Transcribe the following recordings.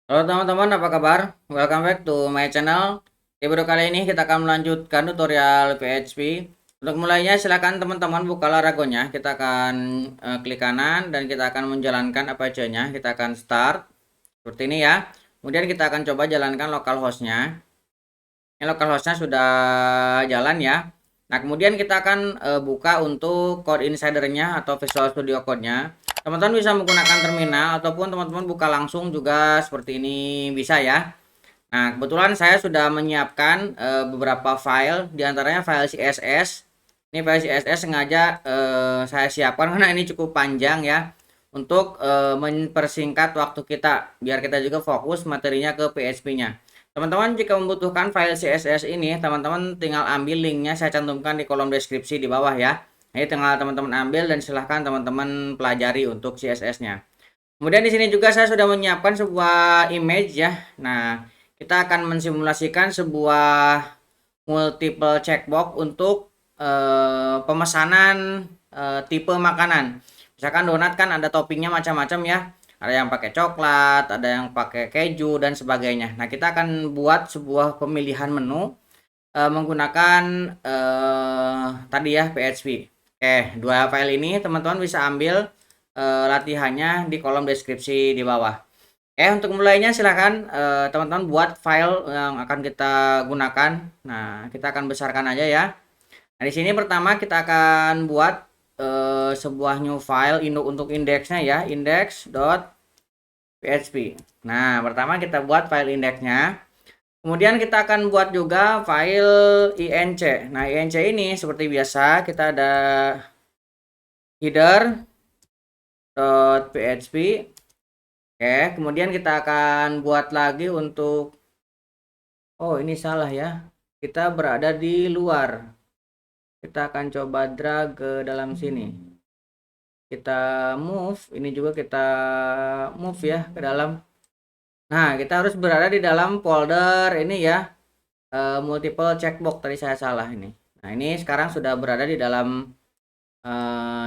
Halo teman-teman, apa kabar? Welcome back to my channel. Di video kali ini kita akan melanjutkan tutorial PHP. Untuk mulainya silakan teman-teman buka Laragonya. Kita akan klik kanan dan kita akan menjalankan Apache-nya. Kita akan start seperti ini ya. Kemudian kita akan coba jalankan localhost-nya. Ini localhost-nya sudah jalan ya. Nah, kemudian kita akan buka untuk Code Insider-nya atau Visual Studio Code-nya. Teman-teman bisa menggunakan terminal ataupun teman-teman buka langsung juga seperti ini bisa ya. Nah, kebetulan saya sudah menyiapkan beberapa file, diantaranya file CSS. Ini file CSS sengaja saya siapkan karena ini cukup panjang ya, untuk mempersingkat waktu kita, biar kita juga fokus materinya ke PHP-nya. Teman-teman jika membutuhkan file CSS ini, teman-teman tinggal ambil linknya, saya cantumkan di kolom deskripsi di bawah ya. Ini tinggal teman-teman ambil dan silahkan teman-teman pelajari untuk CSS-nya. Kemudian di sini juga saya sudah menyiapkan sebuah image ya. Nah, kita akan mensimulasikan sebuah multiple checkbox untuk pemesanan tipe makanan. Misalkan donat kan ada toppingnya macam-macam ya. Ada yang pakai coklat, ada yang pakai keju dan sebagainya. Nah, kita akan buat sebuah pemilihan menu menggunakan tadi ya PHP. Oke, dua file ini teman-teman bisa ambil latihannya di kolom deskripsi di bawah. Untuk mulainya silahkan teman-teman buat file yang akan kita gunakan. Nah, kita akan besarkan aja ya. Nah, di sini pertama kita akan buat sebuah new file untuk indeksnya ya, index.php. Nah, pertama kita buat file indeksnya. Kemudian kita akan buat juga file inc. Nah, inc ini seperti biasa kita ada header.php. Oke, kemudian kita akan buat lagi untuk ini salah ya. Kita berada di luar. Kita akan coba drag ke dalam sini. Kita move, ini juga kita move ya ke dalam. Nah, kita harus berada di dalam folder ini ya. Multiple checkbox tadi saya salah ini. Nah, ini sekarang sudah berada di dalam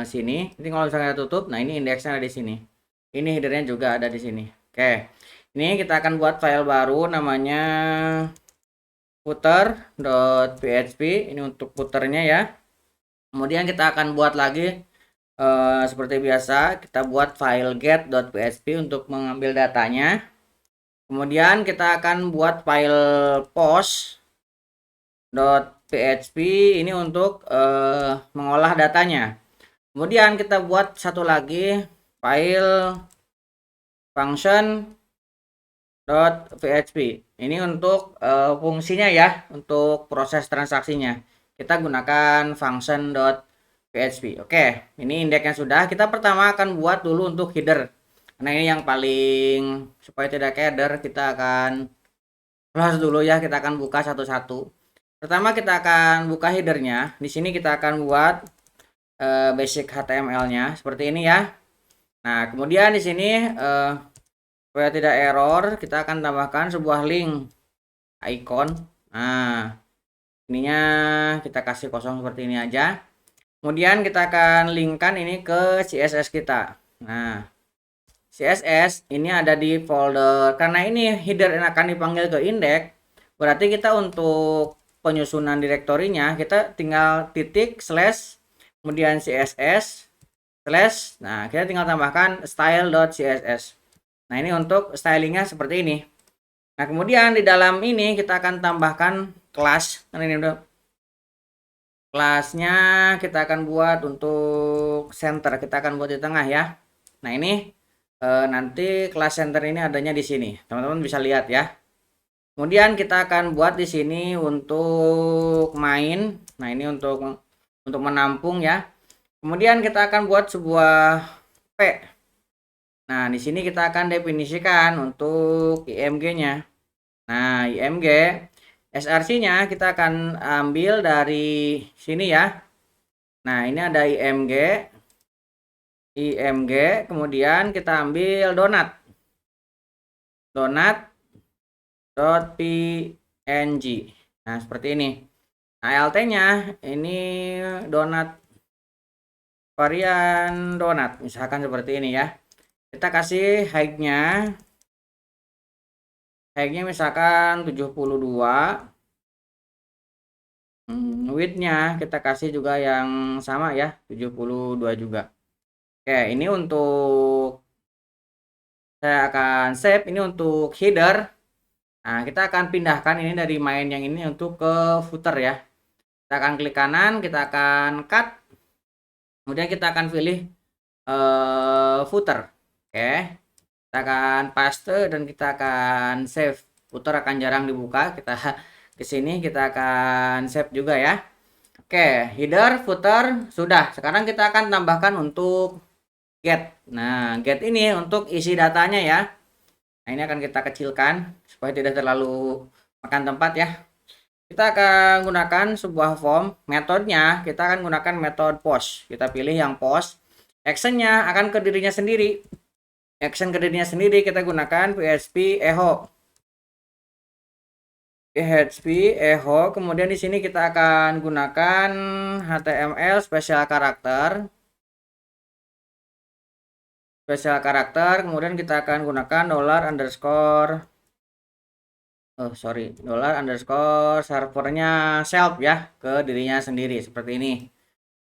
sini. Ini kalau misalnya tutup, nah ini indeksnya ada di sini. Ini headernya juga ada di sini. Oke. Ini kita akan buat file baru namanya footer.php. Ini untuk footernya ya. Kemudian kita akan buat lagi seperti biasa, kita buat file get.php untuk mengambil datanya. Kemudian kita akan buat file post.php ini untuk mengolah datanya. Kemudian kita buat satu lagi file function.php. Ini untuk fungsinya ya, untuk proses transaksinya. Kita gunakan function.php. Oke, ini indeksnya sudah. Kita pertama akan buat dulu untuk header. Karena ini yang paling, supaya tidak keder, kita akan close dulu ya. Kita akan buka satu-satu. Pertama kita akan buka headernya. Di sini kita akan buat basic HTML-nya seperti ini ya. Nah, kemudian di sini supaya tidak error, kita akan tambahkan sebuah link icon. Nah, ininya kita kasih kosong seperti ini aja. Kemudian kita akan linkkan ini ke CSS kita. Nah, CSS ini ada di folder, karena ini header yang akan dipanggil ke index, berarti kita untuk penyusunan direktorinya kita tinggal titik slash kemudian CSS slash, nah kita tinggal tambahkan style.css. Nah, ini untuk stylingnya seperti ini. Nah, kemudian di dalam ini kita akan tambahkan kelas. Nah, ini udah kelasnya kita akan buat untuk center, kita akan buat di tengah ya. Nah, ini nanti kelas center ini adanya di sini, teman-teman bisa lihat ya. Kemudian kita akan buat di sini untuk main. Nah, ini untuk menampung ya. Kemudian kita akan buat sebuah p. Nah, di sini kita akan definisikan untuk img-nya. Nah, img src-nya kita akan ambil dari sini ya. Nah, ini ada img, kemudian kita ambil donat.png. Nah, seperti ini. Nah, lt-nya ini donat, varian donat, misalkan seperti ini ya. Kita kasih height-nya height-nya misalkan 72. Width-nya kita kasih juga yang sama ya, 72 juga. Oke, ini untuk saya akan save ini untuk header. Nah, kita akan pindahkan ini dari main yang ini untuk ke footer ya. Kita akan klik kanan, kita akan cut. Kemudian kita akan pilih footer. Oke. Kita akan paste dan kita akan save. Footer akan jarang dibuka. Kita ke sini kita akan save juga ya. Oke, header, footer sudah. Sekarang kita akan tambahkan untuk get. Nah, get ini untuk isi datanya ya. Nah, ini akan kita kecilkan supaya tidak terlalu makan tempat ya. Kita akan gunakan sebuah form. Metodenya kita akan gunakan metode post. Kita pilih yang post. Actionnya akan ke dirinya sendiri. Action ke dirinya sendiri kita gunakan PHP echo. PHP echo. Kemudian di sini kita akan gunakan HTML special character. Special karakter, kemudian kita akan gunakan $_, servernya self ya ke dirinya sendiri seperti ini.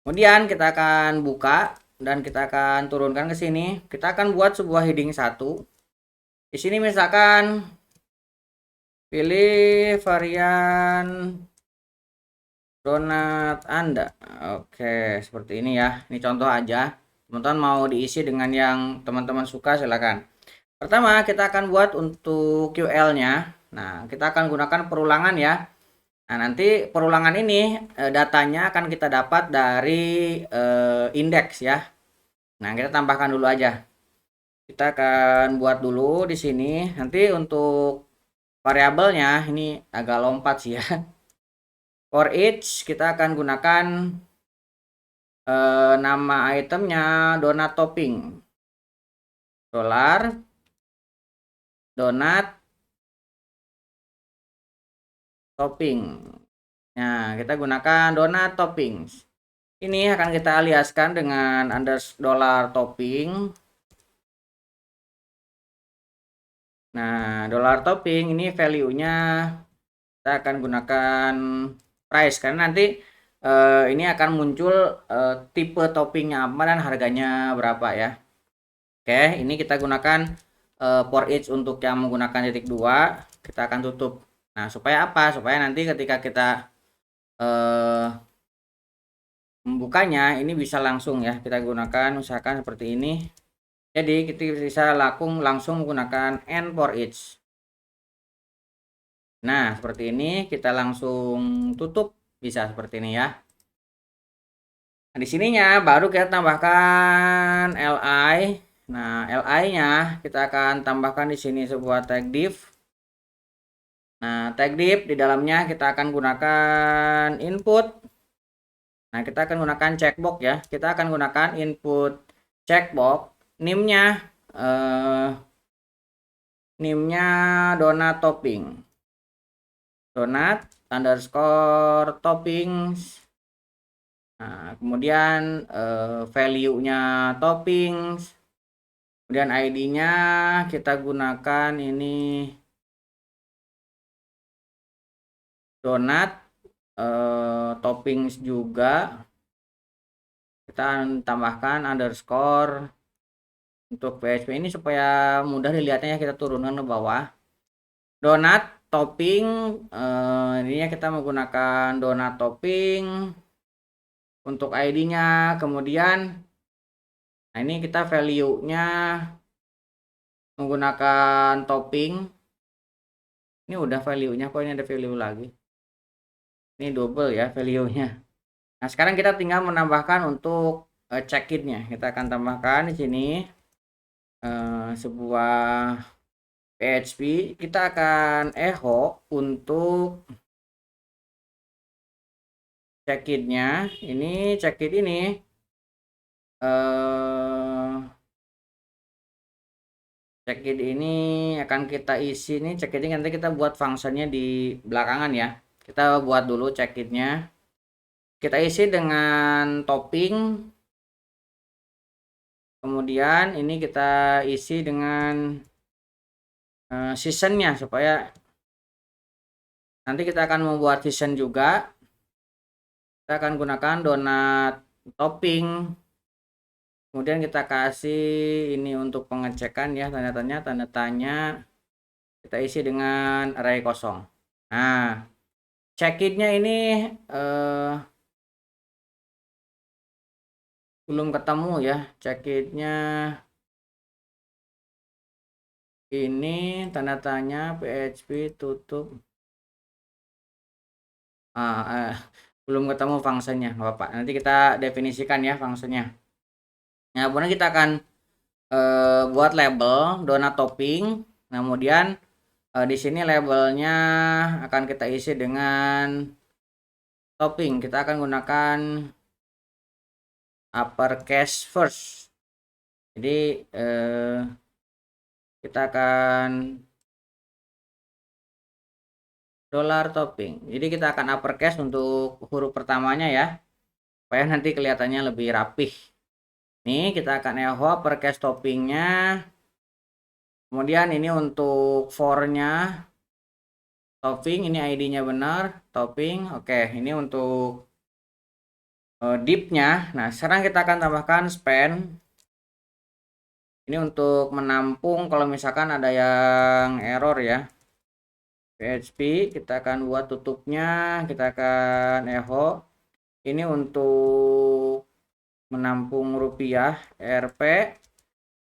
Kemudian kita akan buka dan kita akan turunkan ke sini. Kita akan buat sebuah heading 1. Di sini misalkan pilih varian donat Anda. Oke, seperti ini ya. Ini contoh aja. Teman-teman mau diisi dengan yang teman-teman suka silakan. Pertama kita akan buat untuk QL-nya. Nah, kita akan gunakan perulangan ya. Nah, nanti perulangan ini datanya akan kita dapat dari indeks ya. Nah, kita tambahkan dulu aja. Kita akan buat dulu di sini. Nanti untuk variabelnya ini agak lompat sih ya. For each kita akan gunakan nama itemnya donat topping. Donat topping. Nah, kita gunakan donat toppings. Ini akan kita aliaskan dengan $topping. Nah, $topping ini value-nya kita akan gunakan price karena nanti ini akan muncul tipe toppingnya apa dan harganya berapa ya. Oke, ini kita gunakan for each untuk yang menggunakan titik 2, kita akan tutup. Nah, supaya apa? Supaya nanti ketika kita membukanya ini bisa langsung ya. Kita gunakan misalkan seperti ini. Jadi kita bisa langsung menggunakan end for each. Nah, seperti ini kita langsung tutup bisa seperti ini ya. Nah, di sininya baru kita tambahkan li. Nah, li-nya kita akan tambahkan di sini sebuah tag div. Nah, tag div di dalamnya kita akan gunakan input. Nah, kita akan gunakan checkbox ya. Kita akan gunakan input checkbox. Nimnya donat topping. Donat _toppings. Nah, kemudian value-nya toppings. Kemudian ID-nya kita gunakan ini donat toppings juga. Kita tambahkan underscore untuk PHP ini supaya mudah dilihatnya ya, kita turunkan ke bawah. Donat topping ininya kita menggunakan donat topping untuk ID-nya. Kemudian nah ini kita value-nya menggunakan topping. Ini udah value-nya, kok ini ada value lagi. Ini double ya value-nya. Nah, sekarang kita tinggal menambahkan untuk check-in-nya. Kita akan tambahkan di sini sebuah PHP. Kita akan echo untuk check-in-nya. Ini check-in ini check-in ini akan kita isi nih. Check-in ini nanti kita buat fungsinya di belakangan ya. Kita buat dulu check-in-nya. Kita isi dengan topping. Kemudian ini kita isi dengan seasonnya, supaya nanti kita akan membuat season juga. Kita akan gunakan donat topping, kemudian kita kasih ini untuk pengecekan ya, tanda tanya kita isi dengan array kosong. Nah, check it-nya ini belum ketemu ya, check it-nya ini tanda tanya PHP tutup. Belum ketemu fungsinya Bapak. Nanti kita definisikan ya fungsinya. Nah, kemudian kita akan buat label donat topping. Nah, kemudian di sini labelnya akan kita isi dengan topping. Kita akan gunakan uppercase first. Jadi kita akan dollar topping. Jadi kita akan uppercase untuk huruf pertamanya ya, supaya nanti kelihatannya lebih rapih. Nih kita akan echo uppercase toppingnya. Kemudian ini untuk for-nya topping, ini ID-nya benar, topping. Oke, ini untuk div-nya. Nah, sekarang kita akan tambahkan span. Ini untuk menampung kalau misalkan ada yang error ya. PHP kita akan buat tutupnya, kita akan echo. Ini untuk menampung rupiah, Rp,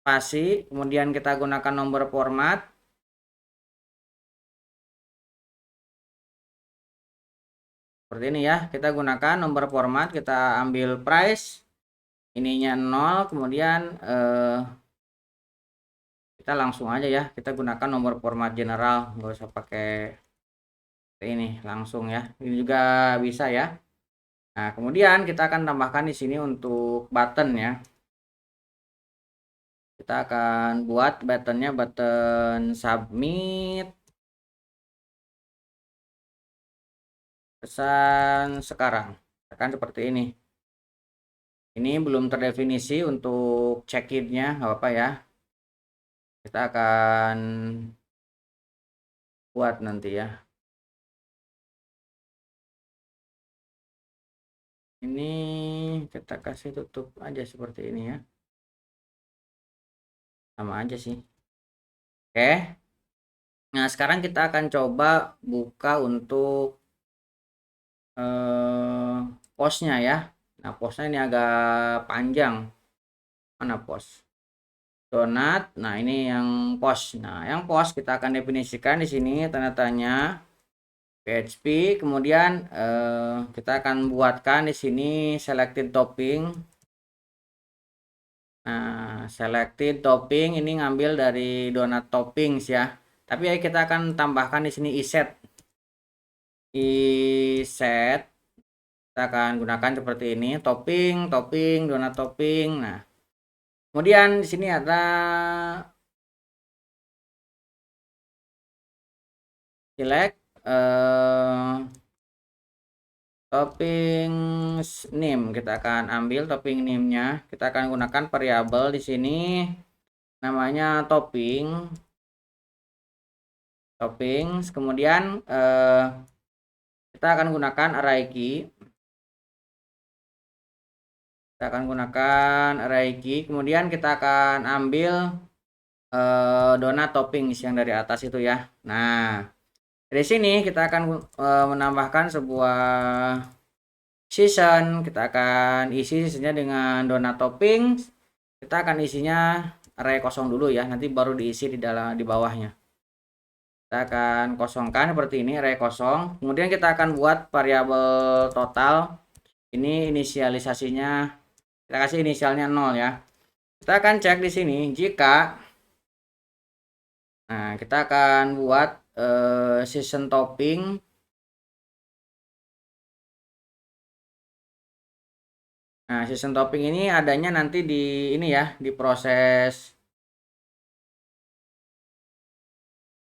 spasi, kemudian kita gunakan nomor format. Seperti ini ya, kita gunakan nomor format, kita ambil price, ininya 0, kemudian kita langsung aja ya, kita gunakan nomor format general, nggak usah pakai ini langsung ya, ini juga bisa ya. Nah, kemudian kita akan tambahkan di sini untuk button ya. Kita akan buat buttonnya button submit, pesan sekarang, akan seperti ini. Ini belum terdefinisi untuk check-in-nya, nggak apa-apa ya. Kita akan buat nanti ya. Ini kita kasih tutup aja seperti ini ya. Sama aja sih. Oke. Nah, sekarang kita akan coba buka untuk postnya ya. Nah, postnya ini agak panjang. Mana post? Donat. Nah, ini yang post. Nah, yang post kita akan definisikan di sini tanda tanya PHP. Kemudian kita akan buatkan di sini selected topping. Nah, selected topping ini ngambil dari donat toppings ya. Tapi ya kita akan tambahkan di sini iset. Iset kita akan gunakan seperti ini, topping, topping, donat topping. Nah, kemudian di sini ada select topping name. Kita akan ambil topping name-nya. Kita akan gunakan variabel di sini namanya topping. Toppings. Kemudian kita akan gunakan array key. Kita akan gunakan array key. Kemudian kita akan ambil donat toppings yang dari atas itu ya. Nah, dari sini kita akan menambahkan sebuah season. Kita akan isi seasonnya dengan donat toppings. Kita akan isinya array kosong dulu ya, nanti baru diisi di dalam di bawahnya. Kita akan kosongkan seperti ini, array kosong. Kemudian kita akan buat variabel total. Ini inisialisasinya kita kasih inisialnya 0 ya. Kita akan cek di sini jika kita akan buat season topping. Nah, season topping ini adanya nanti di ini ya, di proses.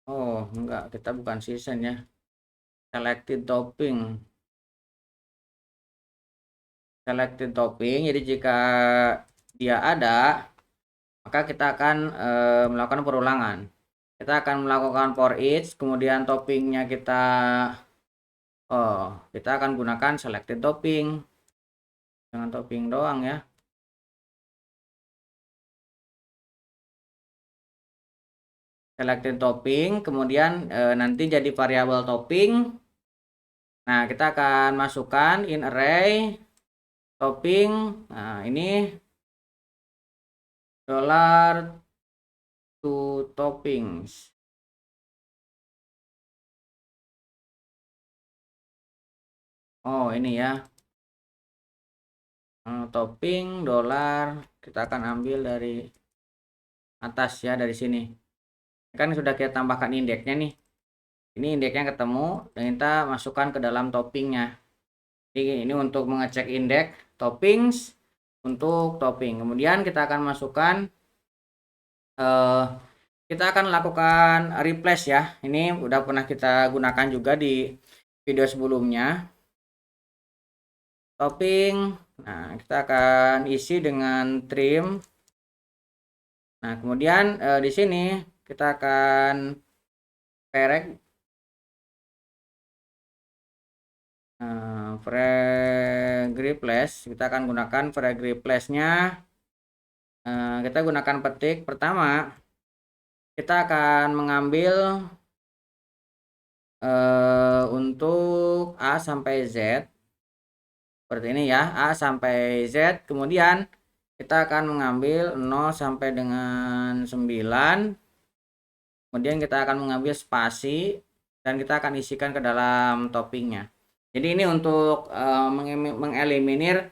Oh, enggak, kita bukan season ya. Selected topping. Selected topping. Jadi jika dia ada, maka kita akan melakukan perulangan. Kita akan melakukan for each, kemudian toppingnya kita akan gunakan selected topping. Dengan topping doang ya. Selected topping, kemudian nanti jadi variabel topping. Nah, kita akan masukkan in array topping. Nah, ini $to toppings. Oh, ini ya. Topping dollar kita akan ambil dari atas ya, dari sini. Kan sudah kita tambahkan indeksnya nih. Ini indeksnya ketemu dan kita masukkan ke dalam toppingnya. Jadi ini untuk mengecek indeks toppings untuk topping. Kemudian kita akan masukkan kita akan lakukan replace ya. Ini udah pernah kita gunakan juga di video sebelumnya. Topping. Nah, kita akan isi dengan trim. Nah, kemudian di sini kita akan frag replace. Kita akan gunakan frag replace-nya. Kita gunakan petik. Pertama, kita akan mengambil untuk A sampai Z. Seperti ini ya, A sampai Z. Kemudian kita akan mengambil 0 sampai dengan 9. Kemudian kita akan mengambil spasi dan kita akan isikan ke dalam toppingnya. Jadi ini untuk mengeliminir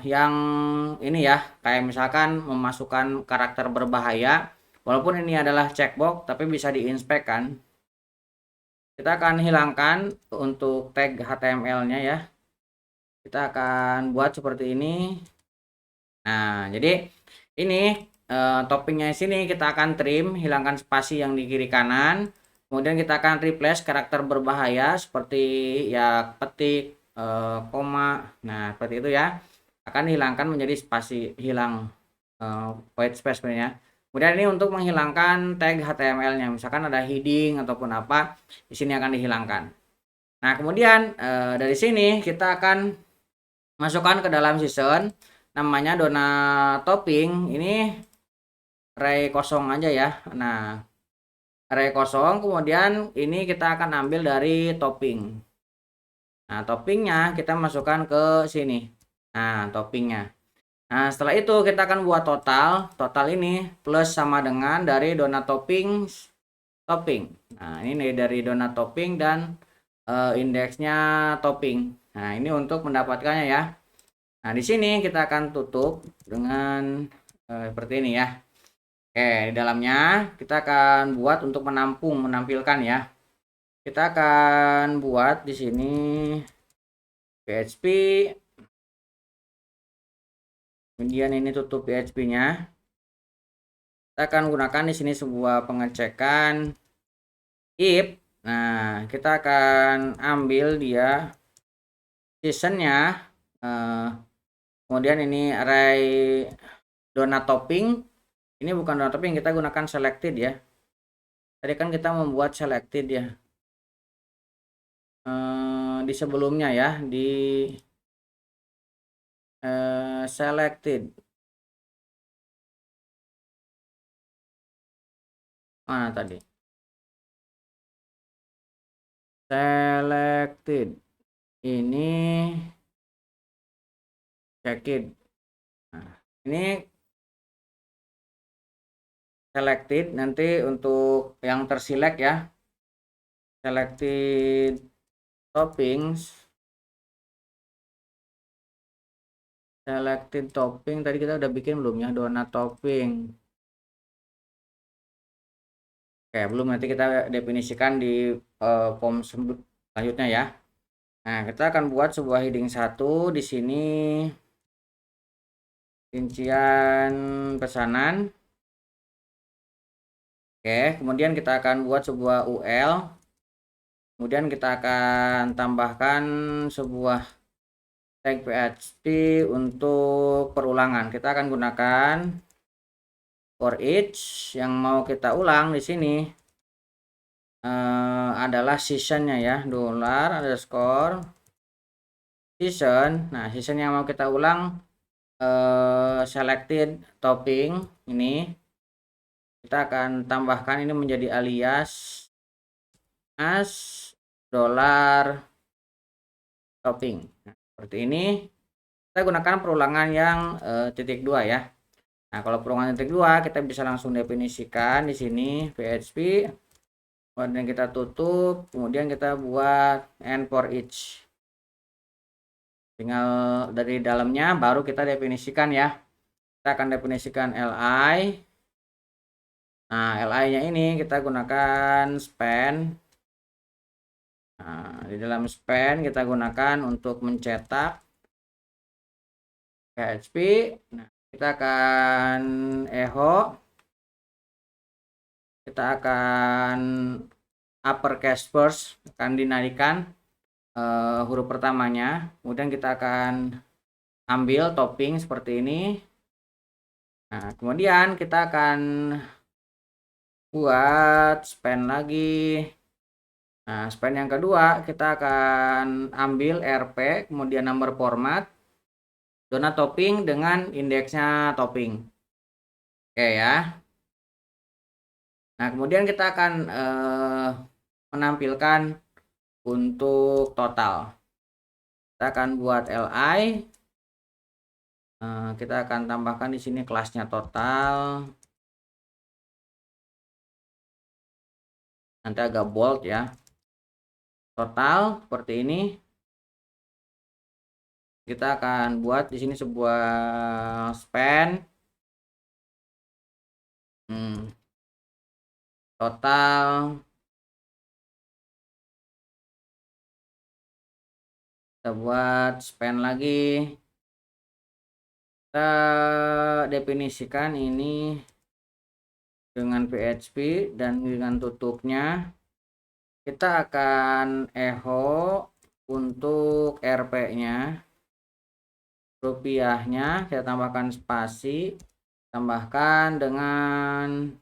yang ini ya, kayak misalkan memasukkan karakter berbahaya. Walaupun ini adalah checkbox, tapi bisa diinspek kan. Kita akan hilangkan untuk tag HTML-nya ya. Kita akan buat seperti ini. Nah, jadi ini toppingnya di sini kita akan trim, hilangkan spasi yang di kiri kanan. Kemudian kita akan replace karakter berbahaya seperti ya petik, koma. Nah, seperti itu ya. Akan dihilangkan menjadi spasi, hilang white space sebenarnya. Kemudian ini untuk menghilangkan tag HTML-nya. Misalkan ada heading ataupun apa, di sini akan dihilangkan. Nah, kemudian dari sini kita akan masukkan ke dalam season, namanya dona topping. Ini array kosong aja ya. Nah, array kosong, kemudian ini kita akan ambil dari topping. Nah, toppingnya kita masukkan ke sini. Nah, toppingnya. Nah, setelah itu kita akan buat total ini plus sama dengan dari dona topping. Nah, ini dari dona topping dan indeksnya topping. Nah, ini untuk mendapatkannya ya. Nah, di sini kita akan tutup dengan seperti ini ya. Oke, di dalamnya kita akan buat untuk menampilkan ya. Kita akan buat di sini PHP. Kemudian ini tutup PHP-nya. Kita akan gunakan di sini sebuah pengecekan if. Nah, kita akan ambil dia seasonnya. Kemudian ini array dona topping. Ini bukan dona topping, kita gunakan selected ya. Tadi kan kita membuat selected ya. Di sebelumnya ya, di selected. Mana tadi? Selected. Ini checked. Nah, ini selected nanti untuk yang terselect ya. Selected toppings. Selected topping tadi kita udah bikin belum ya, dona topping. Oke, belum, nanti kita definisikan di form selanjutnya ya. Nah, kita akan buat sebuah heading 1 di sini, rincian pesanan. Oke, kemudian kita akan buat sebuah UL. Kemudian kita akan tambahkan sebuah tag PHP untuk perulangan. Kita akan gunakan For each yang mau kita ulang di sini adalah seasonnya ya, $_ season. Nah, season yang mau kita ulang selected topping ini kita akan tambahkan ini menjadi alias as $topping. Nah, seperti ini. Kita gunakan perulangan yang titik 2 ya. Nah, kalau perulangan titik 2 kita bisa langsung definisikan di sini PHP. Kemudian kita tutup, kemudian kita buat end for each. Tinggal dari dalamnya baru kita definisikan ya. Kita akan definisikan li. Nah, li-nya ini kita gunakan span. Nah, di dalam span kita gunakan untuk mencetak PHP. Nah, kita akan echo. Kita akan uppercase first, akan dinaikkan huruf pertamanya. Kemudian kita akan ambil topping seperti ini. Nah, kemudian kita akan buat span lagi. Nah, span yang kedua kita akan ambil RP, kemudian number format, zona topping dengan indeksnya topping. Oke ya. Nah, kemudian kita akan menampilkan untuk total. Kita akan buat li. Kita akan tambahkan di sini kelasnya total. Nanti agak bold ya. Total seperti ini. Kita akan buat di sini sebuah span. Total. Kita buat span lagi. Kita definisikan ini dengan PHP dan dengan tutupnya. Kita akan echo untuk RP-nya. Rupiahnya kita tambahkan spasi, tambahkan dengan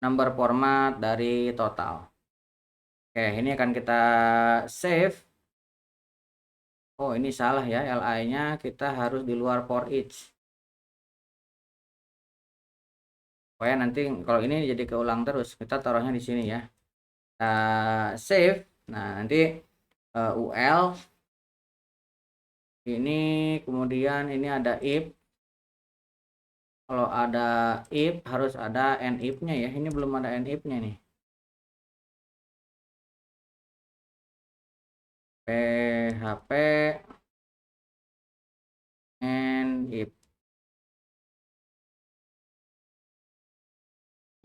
number format dari total. Oke, ini akan kita save. Oh, ini salah ya, li-nya kita harus di luar for each. Supaya nanti kalau ini jadi keulang terus, kita taruhnya di sini ya. Kita save. Nah, nanti ul ini, kemudian ini ada if. Kalau ada if harus ada end if-nya ya. Ini belum ada end if-nya nih. PHP end if.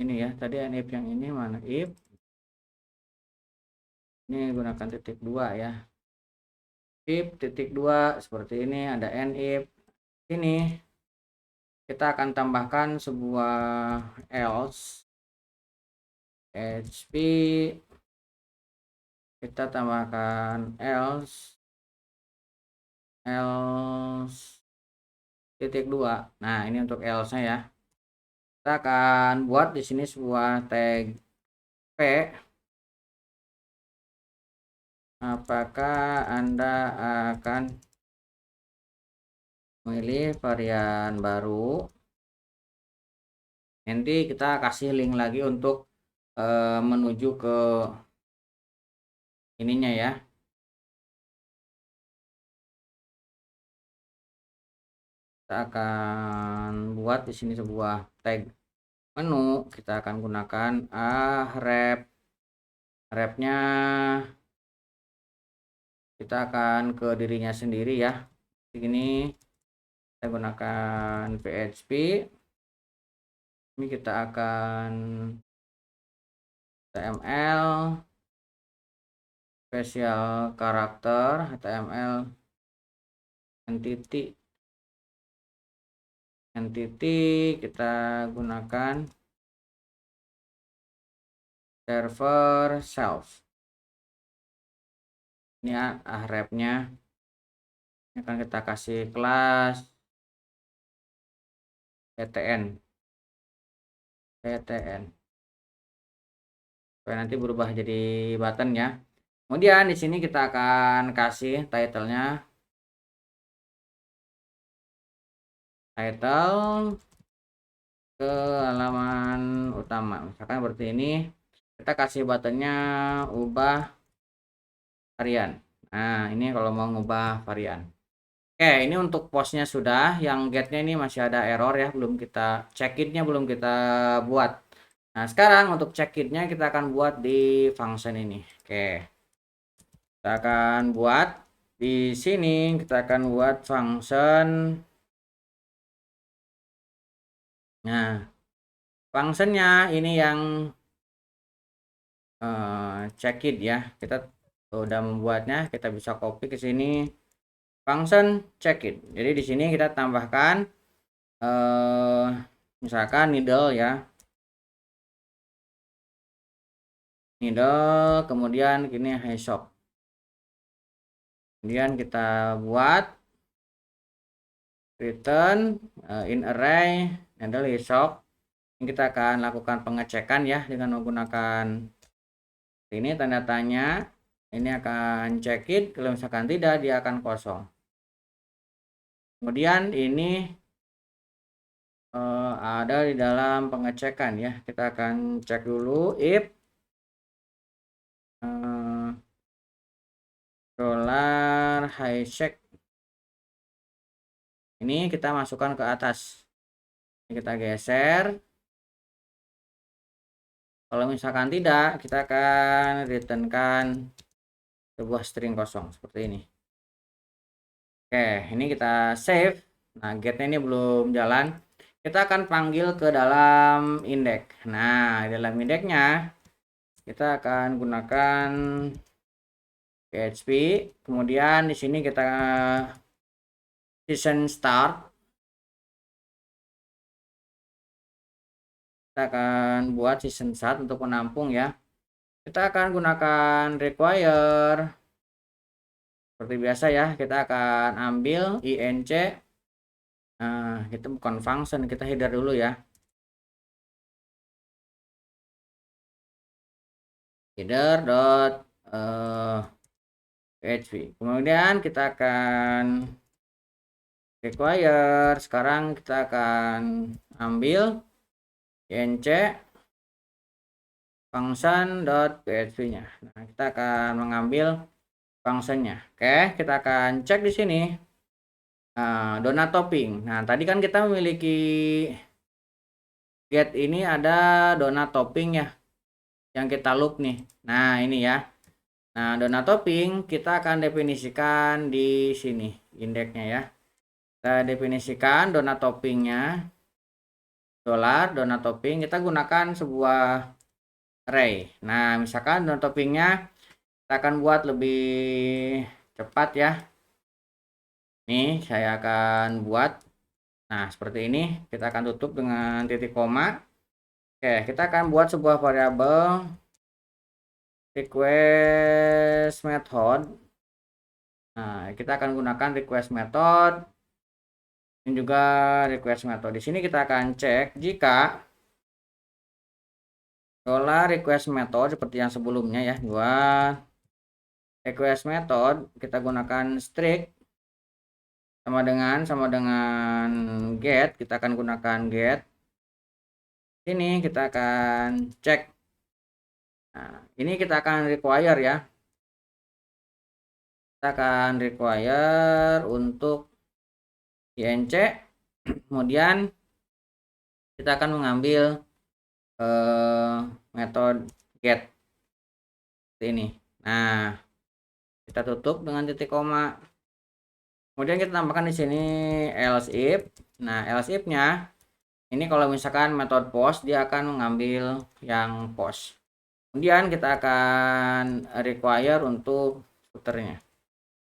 Ini ya, tadi end if yang ini mana? If. Ini gunakan titik 2 ya. If titik 2 seperti ini, ada end if. Ini kita akan tambahkan sebuah else. PHP kita tambahkan else titik 2. Nah, ini untuk else-nya ya. Kita akan buat di sini sebuah tag p. Apakah Anda akan memilih varian baru? Nanti kita kasih link lagi untuk menuju ke ininya ya. Kita akan buat di sini sebuah tag menu. Kita akan gunakan wrap-nya kita akan ke dirinya sendiri ya. Ini kita gunakan PHP. Ini kita akan HTML special karakter, HTML entity kita gunakan server self. Ini wrap-nya. Ini akan kita kasih kelas btn. TTN. Supaya nanti berubah jadi button ya. Kemudian di sini kita akan kasih title-nya. Title ke halaman utama. Misalkan seperti ini. Kita kasih buttonnya ubah varian. Nah, ini kalau mau ngubah varian. Oke, ini untuk postnya sudah. Yang getnya ini masih ada error ya. Belum kita check it-nya belum kita buat. Nah, sekarang untuk check it-nya kita akan buat di function ini. Oke. Kita akan buat di sini, kita akan buat function. Nah, functionnya ini yang check it ya. Kita udah membuatnya, kita bisa copy ke sini. Function check it. Jadi di sini kita tambahkan misalkan needle ya. Needle, kemudian ini high shop. Kemudian kita buat return in array needle high shop. Ini kita akan lakukan pengecekan ya dengan menggunakan ini tanda tanya. Ini akan check it, kalau misalkan tidak dia akan kosong. Kemudian ini ada di dalam pengecekan ya. Kita akan cek dulu if dollar high check. Ini kita masukkan ke atas. Ini kita geser. Kalau misalkan tidak, kita akan returnkan sebuah string kosong seperti ini. Oke, ini kita save. Nah, getnya ini belum jalan. Kita akan panggil ke dalam index. Nah, di dalam indexnya kita akan gunakan PHP. Kemudian di sini kita season start. Kita akan buat season start untuk menampung ya. Kita akan gunakan require. Seperti biasa ya, kita akan ambil inc. Nah, itu bukan function, kita header dulu ya. Header dot php. Kemudian kita akan require. Sekarang kita akan ambil inc function dot php nya. Nah, kita akan mengambil functionnya. Oke, kita akan cek di sini. Donut topping. Nah, tadi kan kita memiliki get ini ada donut topping ya, yang kita loop nih. Nah, ini ya. Nah, donut topping kita akan definisikan di sini indeksnya ya. Kita definisikan donut toppingnya dollar donut topping. Kita gunakan sebuah array. Nah, misalkan donut toppingnya kita akan buat lebih cepat ya. Nih, saya akan buat. Nah, seperti ini. Kita akan tutup dengan titik koma. Oke, kita akan buat sebuah variabel request method. Nah, kita akan gunakan request method dan juga request method. Di sini kita akan cek jika dollar request method seperti yang sebelumnya ya, buat request method kita gunakan strict sama dengan get, kita akan gunakan get. Ini kita akan cek. Nah, ini kita akan require ya. Kita akan require untuk inc. Kemudian kita akan mengambil metode get seperti ini. Nah, kita tutup dengan titik koma. Kemudian kita tambahkan di sini else if. Nah, else if-nya ini kalau misalkan metode post dia akan mengambil yang post. Kemudian kita akan require untuk footernya.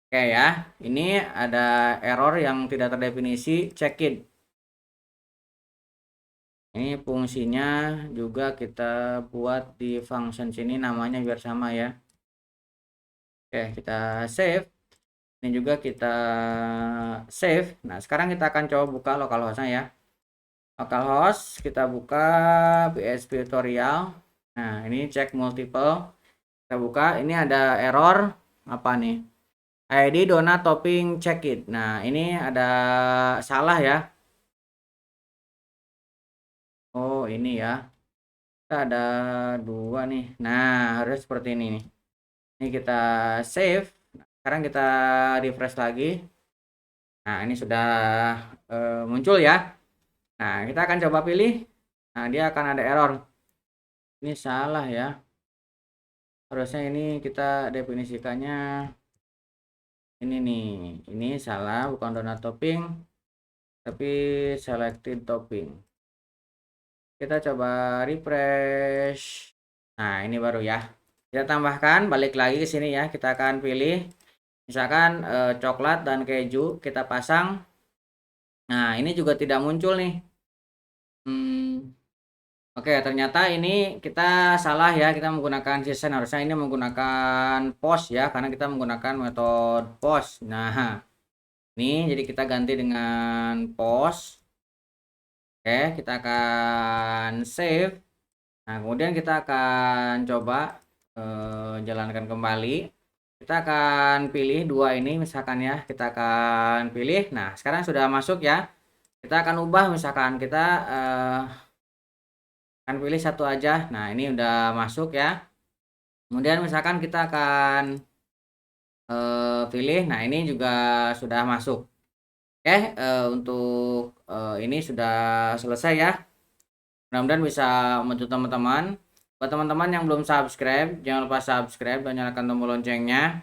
Oke ya, ini ada error yang tidak terdefinisi, check it. Ini fungsinya juga kita buat di function sini namanya biar sama ya. Oke, kita save. Ini juga kita save. Nah, sekarang kita akan coba buka localhost-nya ya. localhost, kita buka PHP tutorial. Nah, ini cek multiple. Kita buka, ini ada error apa nih? ID donat topping check it. Nah, ini ada salah ya. Oh, ini ya. Kita ada dua nih. Nah, harus seperti ini nih. Ini kita save. Sekarang kita refresh lagi. Nah, ini sudah muncul ya. Nah, kita akan coba pilih. Nah, dia akan ada error. Ini salah ya. Harusnya ini kita definisikannya ini nih. Ini salah, bukan donat topping, tapi selected topping. Kita coba refresh. Nah, ini baru ya. Kita tambahkan, balik lagi ke sini ya. Kita akan pilih misalkan coklat dan keju kita pasang. Nah, ini juga tidak muncul nih. Oke, ternyata ini kita salah ya. Kita menggunakan season, harusnya ini menggunakan post ya, karena kita menggunakan metode post. Nah, ini jadi kita ganti dengan post. Oke, kita akan save. Nah, kemudian kita akan coba jalankan kembali. Kita akan pilih dua ini misalkan ya. Kita akan pilih. Nah, sekarang sudah masuk ya. Kita akan ubah misalkan kita akan pilih satu aja. Nah, ini udah masuk ya. Kemudian misalkan kita akan pilih. Nah, ini juga sudah masuk. Oke, untuk ini sudah selesai ya. Mudah-mudahan bisa membantu teman-teman. Buat teman-teman yang belum subscribe, jangan lupa subscribe dan nyalakan tombol loncengnya.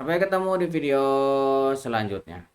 Sampai ketemu di video selanjutnya.